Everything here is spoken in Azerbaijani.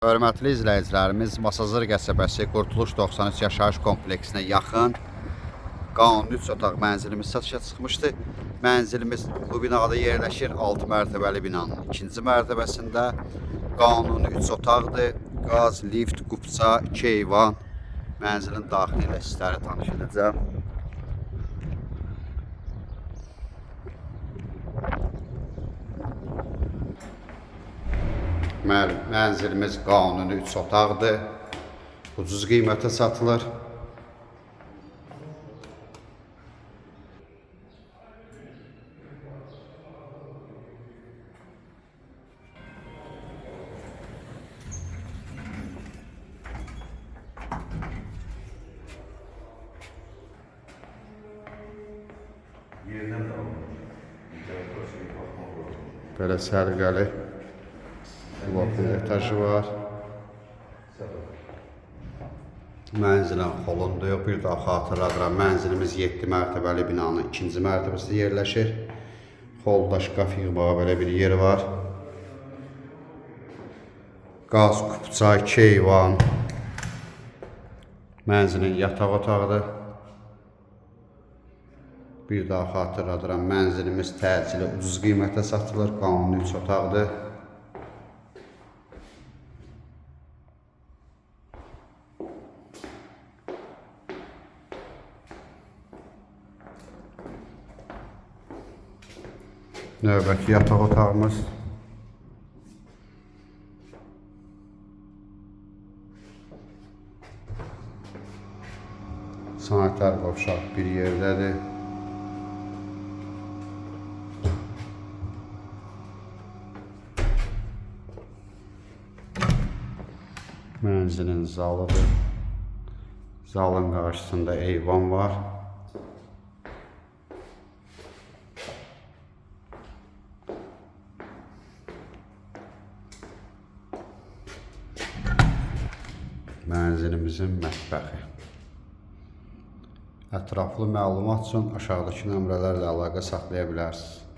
Hörmətli izləyicilərimiz, Masazır qəsəbəsi Qurtuluş 93 yaşayış kompleksinə yaxın qanuni 3 otaq mənzilimiz satışa çıxmışdı. Mənzilimiz bu binada yerləşir 6 mərtəbəli binanın 2-ci mərtəbəsində. Qanuni 3 otaqdır. Qaz, lift, qubça, 2 eyvan. Mənzilin daxili ilə sizlərə tanış edəcəm. Mənzilimiz qanuni 3 otaqdır. Ucuz qiymətə satılır. Belə sərgəli bloklu etajı var. Mənzilin xolunda yox, bir daha xatırladıram. Mənzilimiz 7 mərtəbəli binanın 2-ci mərtəbəsində yerləşir. Xolda şkaf yığmağa belə bir yer var. Qaz, qubça, 2 eyvan. Mənzilin yataq otağıdır. Bir daha xatırladıram, mənzilimiz təcili ucuz qiymətə satılır, qanuni 3 otaqdır. Növbəti yataq otağımız. Sanitar qovşaq bir yerdədir. Mənzilin zalıdır. Zalın qarşısında eyvan var. Mənzilimizin mətbəxi. Ətraflı məlumat üçün aşağıdakı nömrələrlə əlaqə saxlaya bilərsiniz.